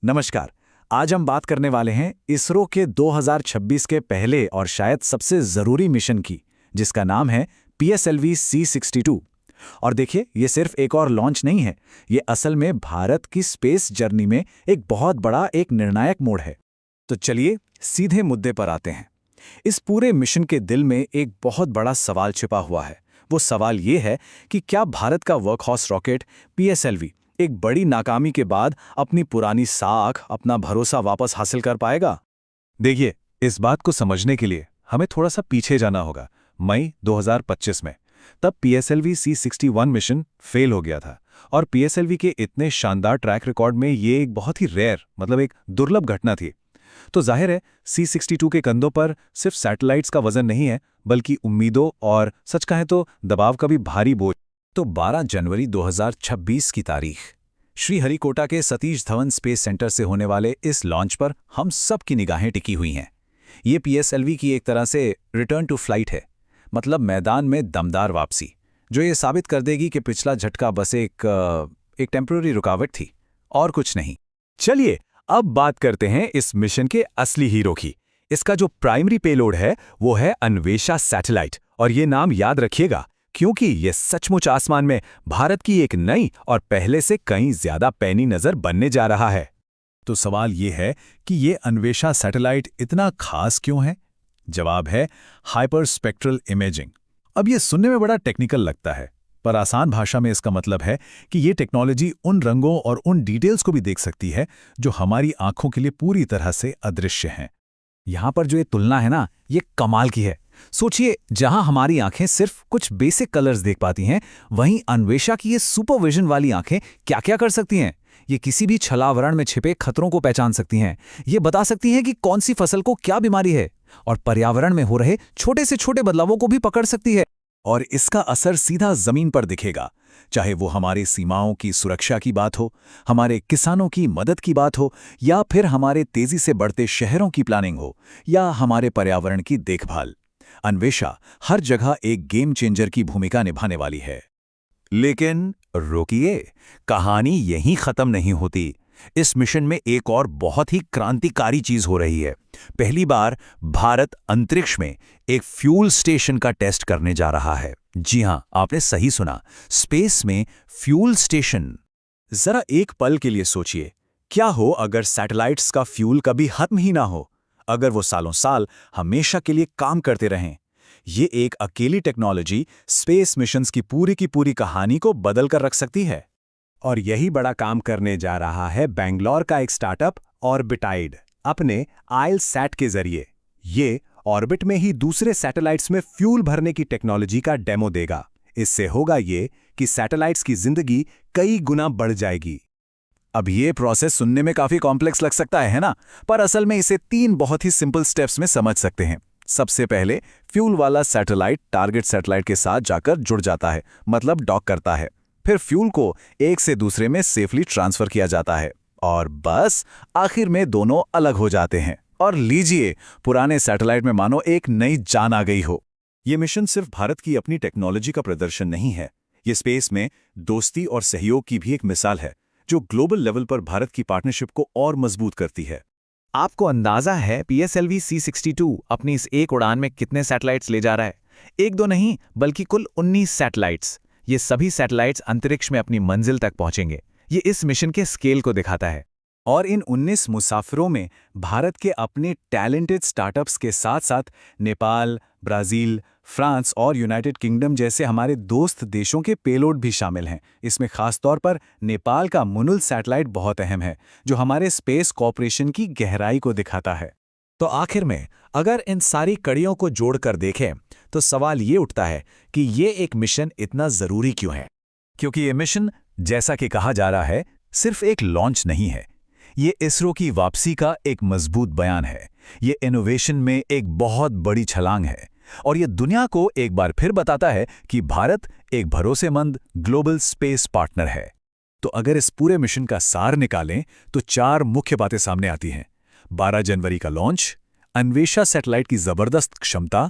नमस्कार। आज हम बात करने वाले हैं इसरो के 2026 के पहले और शायद सबसे ज़रूरी मिशन की, जिसका नाम है PSLV C62। और देखिए, ये सिर्फ एक और लॉन्च नहीं है, ये असल में भारत की स्पेस जर्नी में एक बहुत बड़ा एक निर्णायक मोड़ है। तो चलिए सीधे मुद्दे पर आते हैं। इस पूरे मिशन के दिल में एक बहुत बड़ा सवाल छिपा हुआ है। वो सवाल ये है कि क्या भारत का वर्कहॉर्स रॉकेट PSLV एक बड़ी नाकामी के बाद अपनी पुरानी साख, अपना भरोसा वापस हासिल कर पाएगा? देखिए, इस बात को समझने के लिए हमें थोड़ा सा पीछे जाना होगा। मई 2025 में तब PSLV C61 मिशन फेल हो गया था और PSLV के इतने शानदार ट्रैक रिकॉर्ड में ये एक बहुत ही रेयर, मतलब एक दुर्लभ घटना थी। तो जाहिर है, C62 के कंधों पर सिर्फ सैटेलाइट्स का वजन नहीं है, बल्कि उम्मीदों और सच कहें तो दबाव का भी भारी बोझ। तो 12 जनवरी 2026 की तारीख, श्रीहरिकोटा के सतीश धवन स्पेस सेंटर से होने वाले इस लॉन्च पर हम सब की निगाहें टिकी हुई हैं। ये PSLV की एक तरह से रिटर्न टू फ्लाइट है, मतलब मैदान में दमदार वापसी, जो ये साबित कर देगी कि पिछला झटका बस एक टेम्पररी रुकावट थी और कुछ नहीं। चलिए अब बात करते हैं इस मिशन के असली हीरो की। इसका जो प्राइमरी पेलोड है वो है अन्वेषा सैटेलाइट, और ये नाम याद रखिएगा क्योंकि ये सचमुच आसमान में भारत की एक नई और पहले से कहीं ज्यादा पैनी नजर बनने जा रहा है। तो सवाल ये है कि ये अन्वेषा सैटेलाइट इतना खास क्यों है? जवाब है हाइपर स्पेक्ट्रल इमेजिंग। अब ये सुनने में बड़ा टेक्निकल लगता है, पर आसान भाषा में इसका मतलब है कि ये टेक्नोलॉजी उन रंगों और उन डिटेल्स को भी देख सकती है जो हमारी आंखों के लिए पूरी तरह से अदृश्य हैं। यहाँ पर जो ये तुलना है ना, ये कमाल की है। सोचिए, जहां हमारी आंखें सिर्फ कुछ बेसिक कलर्स देख पाती हैं, वहीं अन्वेषा की ये सुपरविजन वाली आंखें क्या क्या कर सकती हैं। ये किसी भी छलावरण में छिपे खतरों को पहचान सकती हैं। ये बता सकती हैं कि कौन सी फसल को क्या बीमारी है, और पर्यावरण में हो रहे छोटे से छोटे बदलावों को भी पकड़ सकती है। और इसका असर सीधा जमीन पर दिखेगा, चाहे वो हमारी सीमाओं की सुरक्षा की बात हो, हमारे किसानों की मदद की बात हो, या फिर हमारे तेजी से बढ़ते शहरों की प्लानिंग हो, या हमारे पर्यावरण की देखभाल। अन्वेषा हर जगह एक गेम चेंजर की भूमिका निभाने वाली है। लेकिन रुकिए, कहानी यहीं खत्म नहीं होती। इस मिशन में एक और बहुत ही क्रांतिकारी चीज हो रही है। पहली बार भारत अंतरिक्ष में एक फ्यूल स्टेशन का टेस्ट करने जा रहा है। जी हां, आपने सही सुना, स्पेस में फ्यूल स्टेशन। जरा एक पल के लिए सोचिए, क्या हो अगर सैटेलाइट्स का फ्यूल कभी खत्म ही ना हो, अगर वो सालों साल हमेशा के लिए काम करते रहें। ये एक अकेली टेक्नोलॉजी स्पेस मिशंस की पूरी कहानी को बदल कर रख सकती है। और यही बड़ा काम करने जा रहा है बेंगलोर का एक स्टार्टअप ऑर्बिटाइड, अपने आइलसैट के जरिए। ये ऑर्बिट में ही दूसरे सैटेलाइट्स में फ्यूल भरने की टेक्नोलॉजी का डेमो देगा। इससे होगा ये कि सैटेलाइट्स की जिंदगी कई गुना बढ़ जाएगी। अब ये प्रोसेस सुनने में काफी कॉम्प्लेक्स लग सकता है ना? पर असल में इसे 3 बहुत ही सिंपल स्टेप्स में समझ सकते हैं। सबसे पहले, फ्यूल वाला सैटेलाइट टारगेट सैटेलाइट के साथ जाकर जुड़ जाता है, मतलब डॉक करता है। फिर फ्यूल को एक से दूसरे में सेफली ट्रांसफर किया जाता है, और बस आखिर में दोनों अलग हो जाते हैं। और लीजिए, पुराने सैटेलाइट में मानो एक नई जान आ गई हो। ये मिशन सिर्फ भारत की अपनी टेक्नोलॉजी का प्रदर्शन नहीं है, ये स्पेस में दोस्ती और सहयोग की भी एक मिसाल है, जो ग्लोबल लेवल पर भारत की पार्टनरशिप को और मजबूत करती है। आपको अंदाजा है PSLV C62 अपनी इस एक उड़ान में कितने सैटेलाइट्स ले जा रहा है? एक दो नहीं, बल्कि कुल 19 सैटेलाइट्स। ये सभी सैटेलाइट्स अंतरिक्ष में अपनी मंजिल तक पहुंचेंगे। ये इस मिशन के स्केल को दिखाता है। और इन 19 मुसाफिरों में भारत के अपने टैलेंटेड स्टार्टअप्स के साथ साथ नेपाल, ब्राजील, फ्रांस और यूनाइटेड किंगडम जैसे हमारे दोस्त देशों के पेलोड भी शामिल हैं। इसमें खासतौर पर नेपाल का मुनुल सैटेलाइट बहुत अहम है, जो हमारे स्पेस कॉपरेशन की गहराई को दिखाता है। तो आखिर में, अगर इन सारी कड़ियों को जोड़कर देखें, तो सवाल ये उठता है कि ये एक मिशन इतना जरूरी क्यों है? क्योंकि ये मिशन, जैसा कि कहा जा रहा है, सिर्फ एक लॉन्च नहीं है। ये इसरो की वापसी का एक मजबूत बयान है। ये इनोवेशन में एक बहुत बड़ी छलांग है, और ये दुनिया को एक बार फिर बताता है कि भारत एक भरोसेमंद ग्लोबल स्पेस पार्टनर है। तो अगर इस पूरे मिशन का सार निकालें, तो 4 मुख्य बातें सामने आती हैं। 12 जनवरी का लॉन्च, अन्वेषा सैटेलाइट की जबरदस्त क्षमता,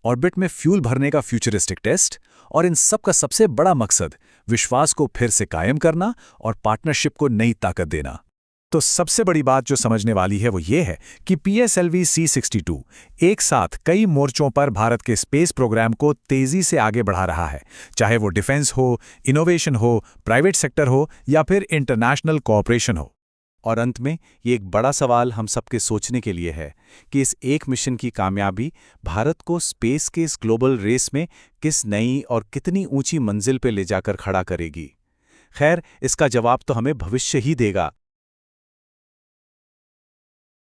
ऑर्बिट में फ्यूल भरने का फ्यूचरिस्टिक टेस्ट, और इन सब का सबसे बड़ा मकसद विश्वास को फिर से कायम करना और पार्टनरशिप को नई ताकत देना। तो सबसे बड़ी बात जो समझने वाली है वो ये है कि PSLV C62 एक साथ कई मोर्चों पर भारत के स्पेस प्रोग्राम को तेजी से आगे बढ़ा रहा है, चाहे वो डिफेंस हो, इनोवेशन हो, प्राइवेट सेक्टर हो या फिर इंटरनेशनल कोऑपरेशन हो। और अंत में ये एक बड़ा सवाल हम सबके सोचने के लिए है कि इस एक मिशन की कामयाबी भारत को स्पेस के इस ग्लोबल रेस में किस नई और कितनी ऊंची मंजिल पे ले जाकर खड़ा करेगी। खैर, इसका जवाब तो हमें भविष्य ही देगा।